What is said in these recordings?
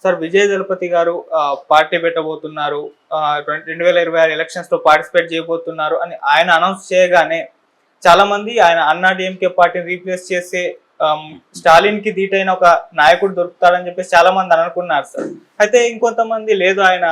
Sir Vijay దళపతి గారు party పెట్టబోతున్నారు. 2026 elections లో participate చేయబోతున్నారు అని ఆయన అనౌన్స్ చేయగానే చాలా మంది ఆయన అన్నా డిఎంకే పార్టీని రీప్లేస్ చేసే స్టాలిన్ కి ధీటైన ఒక నాయకుడు దొరుకుతాడని చెప్పేసి చాలా మంది అనుకున్నారు సార్. అయితే ఇంకొంతమంది లేదు ఆయన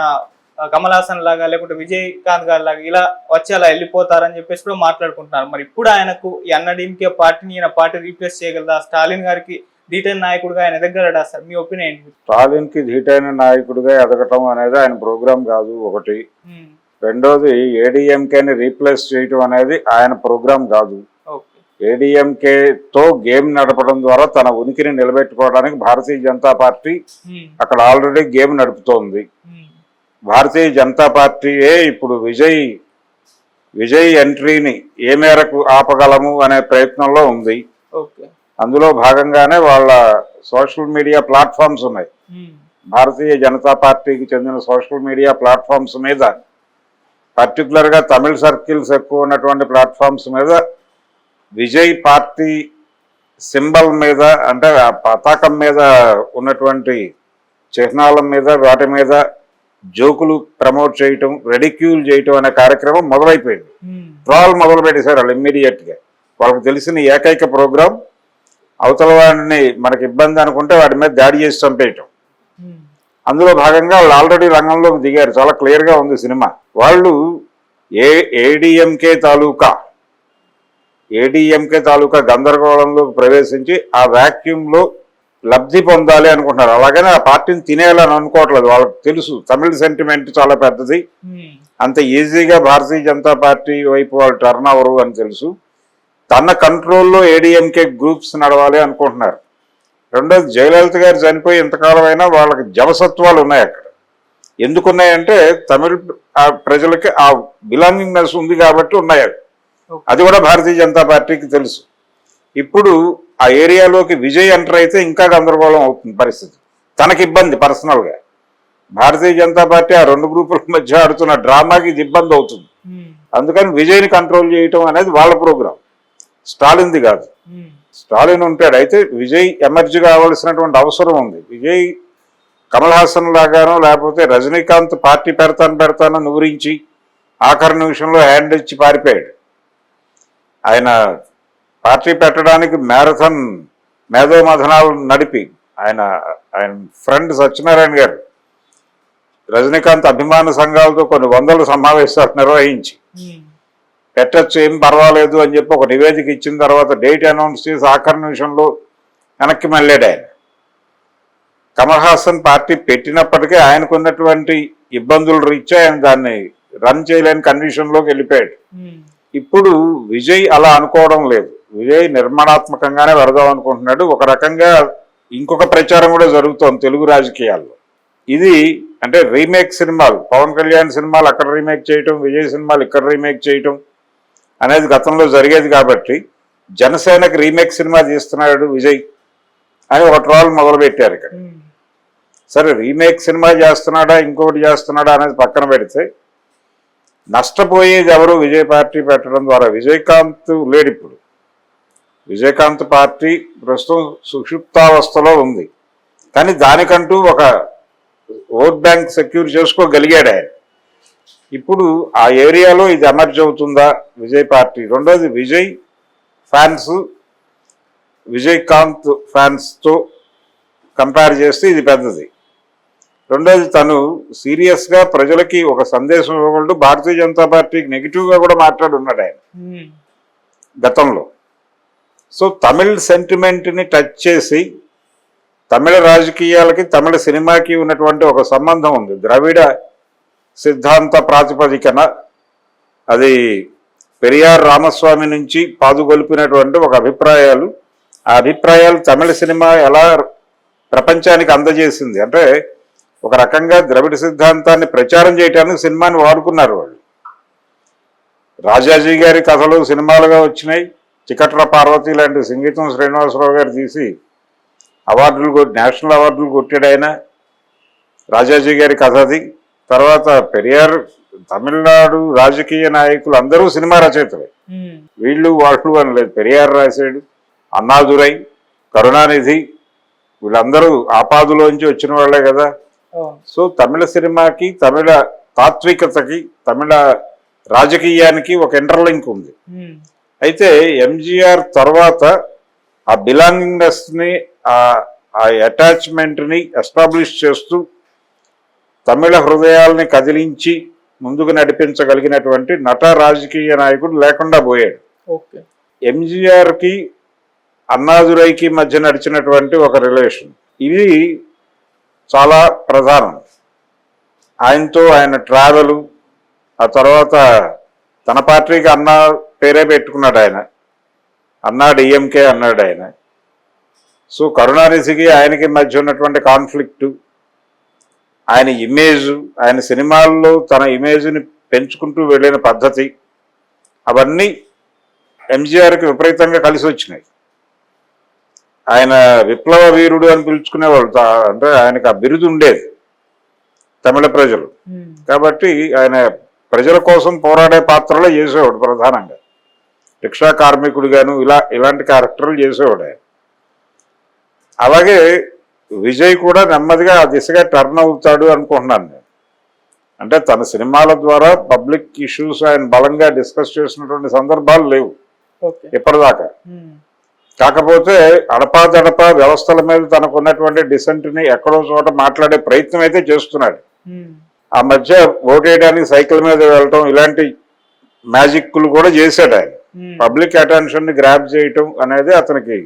కమల్ హాసన్ లాగా లేకుంటే విజయకాంత్ గారి లాగా ఇలా వచ్చి అలా వెళ్ళిపోతారని చెప్పేసి కూడా మాట్లాడుకుంటున్నారు. మరి ఇప్పుడు ఆయనకు ఈ అన్నా డిఎంకే పార్టీని ఈయన పార్టీ రీప్లేస్ చేయగలదా? స్టాలిన్ గారికి ధీటైన నాయకుడిగా ఆయన ఎదగలడా సార్? మీ ఒపీనియన్ ఏంటి? స్టాలిన్ కి ధీటైన నాయకుడిగా ఎదగటం అనేది ఆయన ప్రోగ్రాం కాదు ఒకటి. రెండోది ఏడీఎంకేని రీప్లేస్ చేయటం అనేది ఆయన ప్రోగ్రాం కాదు. ఏడీఎంకే తో గేమ్ నడపడం ద్వారా తన ఉనికిని నిలబెట్టుకోవడానికి భారతీయ జనతా పార్టీ అక్కడ ఆల్రెడీ గేమ్ నడుపుతోంది. భారతీయ జనతా పార్టీయే ఇప్పుడు విజయ్ ఎంట్రీని ఏ మేరకు ఆపగలము అనే ప్రయత్నంలో ఉంది. అందులో భాగంగానే వాళ్ళ సోషల్ మీడియా ప్లాట్ఫామ్స్ ఉన్నాయి. భారతీయ జనతా పార్టీకి చెందిన సోషల్ మీడియా ప్లాట్ఫామ్స్ మీద, పర్టికులర్ గా తమిళ సర్కిల్స్ ఎక్కువ ఉన్నటువంటి ప్లాట్ఫామ్స్ మీద విజయ్ పార్టీ సింబల్ మీద, అంటే ఆ పతాకం మీద ఉన్నటువంటి చిహ్నాల మీద, వాటి మీద జోకులు ప్రమోట్ చేయటం, రెడిక్యూల్ చేయటం అనే కార్యక్రమం మొదలైపోయింది. ట్రాల్ మొదలు పెట్టేశారు వాళ్ళు ఇమ్మీడియట్ గా. వాళ్ళకి తెలిసిన ఏకైక ప్రోగ్రాం అవతల వాడిని మనకి ఇబ్బంది అనుకుంటే వాడి మీద దాడి చేసి చంపేయటం. అందులో భాగంగా వాళ్ళు ఆల్రెడీ రంగంలోకి దిగారు. చాలా క్లియర్ గా ఉంది సినిమా. వాళ్ళు ఏడీఎంకే తాలూకా గందరగోళంలో ప్రవేశించి ఆ వ్యాక్యూమ్ లో లబ్ధి పొందాలి అనుకుంటున్నారు. అలాగనే ఆ పార్టీని తినేయాలని అనుకోవట్లేదు. వాళ్ళకి తెలుసు తమిళ సెంటిమెంట్ చాలా పెద్దది, అంత ఈజీగా భారతీయ జనతా పార్టీ వైపు వాళ్ళు టర్న్ అవరు అని తెలుసు. తన కంట్రోల్లో ఏడీఎంకే గ్రూప్స్ నడవాలి అనుకుంటున్నారు. రెండోది, జయలలిత గారు చనిపోయి ఇంతకాలం అయినా వాళ్ళకి జవసత్వాలు ఉన్నాయి అక్కడ. ఎందుకున్నాయంటే తమిళ ప్రజలకి ఆ బిలాంగింగ్నెస్ ఉంది కాబట్టి ఉన్నాయి. అది కూడా భారతీయ జనతా పార్టీకి తెలుసు. ఇప్పుడు ఆ ఏరియాలోకి విజయ్ ఎంటర్ అయితే ఇంకా గందరగోళం అవుతుంది పరిస్థితి. తనకి ఇబ్బంది పర్సనల్ గా. భారతీయ జనతా పార్టీ ఆ రెండు గ్రూపుల మధ్య ఆడుతున్న డ్రామాకి ఇది ఇబ్బంది అవుతుంది. అందుకని విజయ్ని కంట్రోల్ చేయటం అనేది వాళ్ళ ప్రోగ్రాం, స్టాలిన్ది కాదు. స్టాలిన్ ఉంటాడు, అయితే విజయ్ ఎమర్జీ కావాల్సినటువంటి అవసరం ఉంది. విజయ్ కమల్ హాసన్ లాగానో లేకపోతే రజనీకాంత్ పార్టీ పెడతాను నూరించి ఆఖరి నిమిషంలో హ్యాండ్ ఇచ్చి పారిపోయాడు. ఆయన పార్టీ పెట్టడానికి మ్యారథాన్ మేధోమథనాలు నడిపి ఆయన ఫ్రెండ్ సత్యనారాయణ గారు రజనీకాంత్ అభిమాన సంఘాలతో కొన్ని వందల సమావేశాలు నిర్వహించి పెట్టచ్చు, ఏం పర్వాలేదు అని చెప్పి ఒక నివేదిక ఇచ్చిన తర్వాత డేట్ అనౌన్స్ చేసి ఆఖరి నిమిషంలో వెనక్కి మళ్ళాడు ఆయన. కమల్ హాసన్ పార్టీ పెట్టినప్పటికీ ఆయనకున్నటువంటి ఇబ్బందులు రీత్యా ఆయన దాన్ని రన్ చేయలేని కండిషన్లోకి వెళ్ళిపోయాడు. ఇప్పుడు విజయ్ అలా అనుకోవడం లేదు. విజయ్ నిర్మాణాత్మకంగానే వెళదాం అనుకుంటున్నాడు. ఒక రకంగా ఇంకొక ప్రచారం కూడా జరుగుతోంది తెలుగు రాజకీయాల్లో. ఇది అంటే రీమేక్ సినిమాలు, పవన్ కళ్యాణ్ సినిమాలు అక్కడ రీమేక్ చేయటం, విజయ్ సినిమాలు ఇక్కడ రీమేక్ చేయటం అనేది గతంలో జరిగేది. కాబట్టి జనసేనకి రీమేక్ సినిమా తీస్తున్నాడు విజయ్ అని ఒక ట్రోల్ మొదలుపెట్టారు ఇక్కడ. సరే, రీమేక్ సినిమా చేస్తున్నాడా ఇంకొకటి చేస్తున్నాడా అనేది పక్కన పెడితే నష్టపోయేది ఎవరు? విజయ్ పార్టీ పెట్టడం ద్వారా. విజయకాంత్ లేడు ఇప్పుడు. విజయకాంత్ పార్టీ ప్రస్తుతం సుషుప్తావస్థలో ఉంది. కానీ దానికంటూ ఒక ఓట్ బ్యాంక్ సెక్యూర్ చేసుకోగలిగాడు ఆయన. ఇప్పుడు ఆ ఏరియాలో ఇది ఎమర్జ్ అవుతుందా విజయ్ పార్టీ? రెండోది, విజయ్ ఫ్యాన్స్ విజయకాంత్ ఫ్యాన్స్తో కంపేర్ చేస్తే ఇది పెద్దది. రెండోది, తను సీరియస్గా ప్రజలకి ఒక సందేశం ఇవ్వగలడు. భారతీయ జనతా పార్టీకి నెగిటివ్గా కూడా మాట్లాడున్నాడు ఆయన గతంలో. సో తమిళ్ సెంటిమెంట్ని టచ్ చేసి తమిళ రాజకీయాలకి తమిళ సినిమాకి ఉన్నటువంటి ఒక సంబంధం ఉంది. ద్రవిడ సిద్ధాంత ప్రాతిపదికన అది పెరియార్ రామస్వామి నుంచి పాదుగొలిపినటువంటి ఒక అభిప్రాయాలు. ఆ అభిప్రాయాలు తమిళ సినిమా ఎలా ప్రపంచానికి అందజేసింది అంటే ఒక రకంగా ద్రవిడ సిద్ధాంతాన్ని ప్రచారం చేయడానికి సినిమాని వాడుకున్నారు వాళ్ళు. రాజాజీ గారి కథలు సినిమాలుగా వచ్చినాయి. చికట్ల పార్వతి లాంటి సంగీతం శ్రీనివాసరావు గారు తీసి నేషనల్ అవార్డులు కొట్టాడు ఆయన. రాజాజీ గారి కథ అది. తర్వాత పెరియార్, తమిళనాడు రాజకీయ నాయకులు అందరూ సినిమా రచయితలే. వీళ్ళు వాళ్ళు అని లేదు. పెరియార్ రాశాడు, అన్నాదురై, కరుణానిధి, వీళ్ళందరూ ఆపాదులోంచి వచ్చిన వాళ్ళే కదా. అవును. సో తమిళ సినిమాకి, తమిళ తాత్వికతకి, తమిళ రాజకీయానికి ఒక ఇంటర్లింక్ ఉంది. అయితే ఎంజీఆర్ తర్వాత ఆ బిలాంగింగ్నెస్ ని, ఆ అటాచ్మెంట్ ని ఎస్టాబ్లిష్ చేస్తూ తమిళ హృదయాల్ని కదిలించి ముందుకు నడిపించగలిగినటువంటి నట రాజకీయ నాయకుడు లేకుండా పోయాడు. ఓకే. ఎంజీఆర్ కి అన్నాదురైకి మధ్య నడిచినటువంటి ఒక రిలేషన్, ఇది చాలా ప్రధానం. ఆయనతో ఆయన ట్రావెల్, ఆ తర్వాత తన పార్టీకి అన్నా పేరే పెట్టుకున్నాడు ఆయన, అన్నా డిఎంకే అన్నాడు ఆయన. సో కరుణానిధికి ఆయనకి మధ్య ఉన్నటువంటి కాన్ఫ్లిక్టు, ఆయన ఇమేజ్, ఆయన సినిమాల్లో తన ఇమేజ్ని పెంచుకుంటూ వెళ్ళిన పద్ధతి, అవన్నీ ఎంజీఆర్కి విపరీతంగా కలిసి వచ్చినాయి. ఆయన విప్లవ వీరుడు అని పిలుచుకునేవాళ్ళు, అంటే ఆయనకు ఆ బిరుదు ఉండేది తమిళ ప్రజలు. కాబట్టి ఆయన ప్రజల కోసం పోరాడే పాత్రలో చేసేవాడు ప్రధానంగా. రిక్షా కార్మికుడిగాను ఇలాంటి క్యారెక్టర్లు చేసేవాడు ఆయన. అలాగే విజయ్ కూడా నెమ్మదిగా ఆ దిశగా టర్న్ అవుతాడు అనుకుంటున్నాను నేను. అంటే తన సినిమాల ద్వారా పబ్లిక్ ఇష్యూస్ ఆయన బలంగా డిస్కస్ చేసినటువంటి సందర్భాలు లేవు ఇప్పటిదాకా. కాకపోతే అడపాదడపా వ్యవస్థల మీద తనకు ఉన్నటువంటి డిసెంట్ని ఎక్కడో చోట మాట్లాడే ప్రయత్నం అయితే చేస్తున్నాడు. ఆ మధ్య ఓటేయడానికి సైకిల్ మీద వెళ్ళటం, ఇలాంటి మ్యాజిక్లు కూడా చేశాడు ఆయన. పబ్లిక్ అటెన్షన్ ని గ్రాప్ చేయటం అనేది అతనికి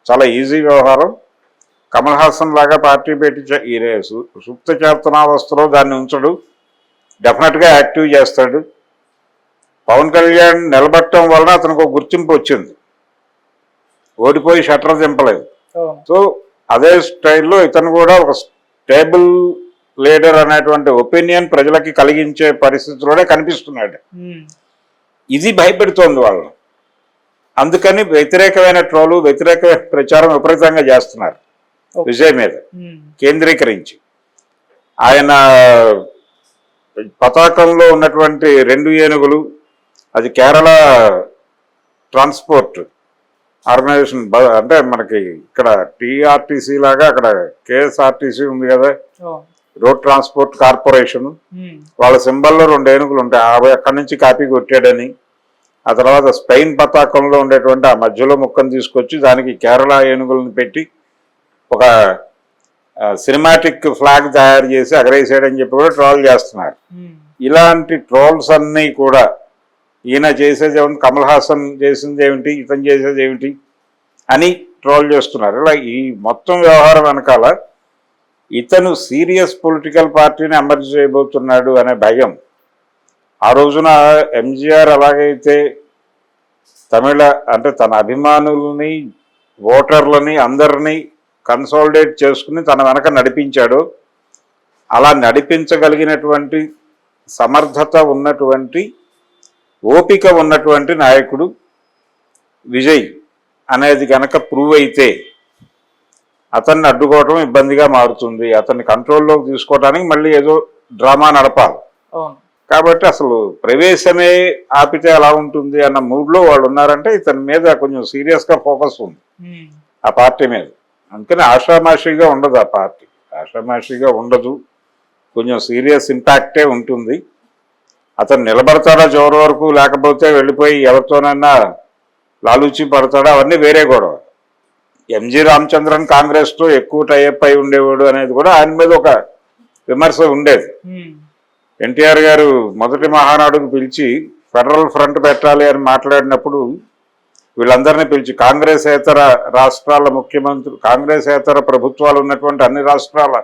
చాలా ఈజీ వ్యవహారం. కమల్ హాసన్ లాగా పార్టీ పెట్టి సుప్త చేతనావస్థలో దాన్ని ఉంచడు, డెఫినెట్ గా యాక్టివ్ చేస్తాడు. పవన్ కళ్యాణ్ నిలబెట్టడం వలన అతనికి ఒక గుర్తింపు వచ్చింది, ఓడిపోయి షట్టర్ దింపలేదు. సో అదే స్టైల్లో ఇతను కూడా ఒక స్టేబుల్ లీడర్ అనేటువంటి ఒపీనియన్ ప్రజలకి కలిగించే పరిస్థితిలోనే కనిపిస్తున్నాడు. ఇది భయపెడుతోంది వాళ్ళని. అందుకని వ్యతిరేకమైన ట్రోలు, వ్యతిరేకమైన ప్రచారం విపరీతంగా చేస్తున్నారు విజయ్ మీద కేంద్రీకరించి. ఆయన పతాకంలో ఉన్నటువంటి 2 ఏనుగులు, అది కేరళ ట్రాన్స్పోర్ట్ ఆర్గనైజేషన్, అంటే మనకి ఇక్కడ టీఆర్టీసీ లాగా అక్కడ కేఎస్ఆర్టీసీ ఉంది కదా, రోడ్ ట్రాన్స్పోర్ట్ కార్పొరేషన్, వాళ్ళ సింబల్లో 2 ఏనుగులు ఉంటాయి. అవి అక్కడి నుంచి కాపీ కొట్టాడని, ఆ తర్వాత స్పెయిన్ పతాకంలో ఉండేటువంటి ఆ మధ్యలో ముక్కను తీసుకొచ్చి దానికి కేరళ ఏనుగులను పెట్టి ఒక సినిమాటిక్ ఫ్లాగ్ తయారు చేసి ఎగరేసాడని చెప్పి కూడా ట్రోల్ చేస్తున్నారు. ఇలాంటి ట్రోల్స్ అన్నీ కూడా ఈయన చేసేది ఏమిటి, కమల్ హాసన్ చేసింది ఏమిటి, ఇతను చేసేది ఏమిటి అని ట్రోల్ చేస్తున్నారు. ఇలా ఈ మొత్తం వ్యవహారం వెనకాల ఇతను సీరియస్ పొలిటికల్ పార్టీని ఎమర్జ్ చేయబోతున్నాడు అనే భయం. ఆ రోజున ఎంజీఆర్ అలాగైతే తమిళ అంటే తన అభిమానులని, ఓటర్లని అందరినీ కన్సాలిడేట్ చేసుకుని తన వెనక నడిపించాడు, అలా నడిపించగలిగినటువంటి సమర్థత ఉన్నటువంటి, ఓపిక ఉన్నటువంటి నాయకుడు విజయ్ అనేది కనుక ప్రూవ్ అయితే అతన్ని అడ్డుకోవటం ఇబ్బందిగా మారుతుంది. అతన్ని కంట్రోల్లోకి తీసుకోవడానికి మళ్ళీ ఏదో డ్రామా నడపాలి. కాబట్టి అసలు ప్రవేశమే ఆపితే ఎలా ఉంటుంది అన్న మూడ్లో వాళ్ళు ఉన్నారంటే ఇతని మీద కొంచెం సీరియస్గా ఫోకస్ ఉంది ఆ పార్టీ మీద. అందుకని ఆషామాషిగా ఉండదు ఆ పార్టీ, ఆషామాషిగా ఉండదు, కొంచెం సీరియస్ ఇంపాక్టే ఉంటుంది. అతను నిలబడతాడా చివరి వరకు, లేకపోతే వెళ్ళిపోయి ఎవరితోనైనా లాలూచి పడతాడా, అవన్నీ వేరే గొడవ. ఎంజి రామచంద్రన్ కాంగ్రెస్తో ఎక్కువ టైఅప్ అయి ఉండేవాడు అనేది కూడా ఆయన మీద ఒక విమర్శ ఉండేది. ఎన్టీఆర్ గారు మొదటి మహానాడుకు పిలిచి ఫెడరల్ ఫ్రంట్ పెట్టాలి అని మాట్లాడినప్పుడు వీళ్ళందరినీ పిలిచి కాంగ్రెసేతర రాష్ట్రాల ముఖ్యమంత్రులు, కాంగ్రెసేతర ప్రభుత్వాలు ఉన్నటువంటి అన్ని రాష్ట్రాల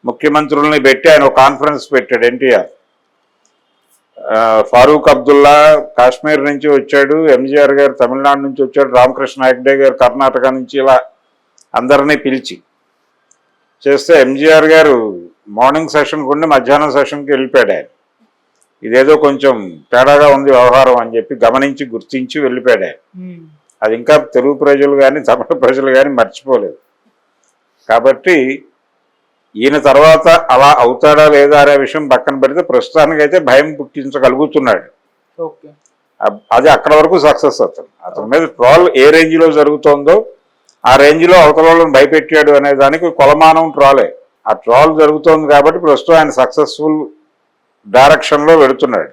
ముఖ్యమంత్రుల్ని పెట్టి ఆయన ఒక కాన్ఫరెన్స్ పెట్టాడు ఎన్టీఆర్. ఫారూక్ అబ్దుల్లా కాశ్మీర్ నుంచి వచ్చాడు, ఎంజీఆర్ గారు తమిళనాడు నుంచి వచ్చాడు, రామకృష్ణ హెగ్డే గారు కర్ణాటక నుంచి, ఇలా అందరినీ పిలిచి చేస్తే ఎంజీఆర్ గారు మార్నింగ్ సెషన్కి ఉండి మధ్యాహ్నం సెషన్కి వెళ్ళిపోయాడు. ఆయన ఇదేదో కొంచెం తేడాగా ఉంది వ్యవహారం అని చెప్పి గమనించి గుర్తించి వెళ్ళిపోయాడు. అది ఇంకా తెలుగు ప్రజలు కానీ తమిళ ప్రజలు కానీ మర్చిపోలేదు. కాబట్టి ఈయన తర్వాత అలా అవుతాడా లేదా అనే విషయం పక్కన పెడితే ప్రస్తుతానికైతే భయం పుట్టించగలుగుతున్నాడు. అది అక్కడ వరకు సక్సెస్. అతని మీద ట్రోల్ ఏ రేంజ్లో జరుగుతోందో ఆ రేంజ్ లో అవతల వాళ్ళని భయపెట్టాడు అనే దానికి కొలమానం ట్రాలే. ఆ ట్రాల్ జరుగుతోంది కాబట్టి ప్రస్తుతం ఆయన సక్సెస్ఫుల్ డైరెక్షన్ లో వెళుతున్నాడు.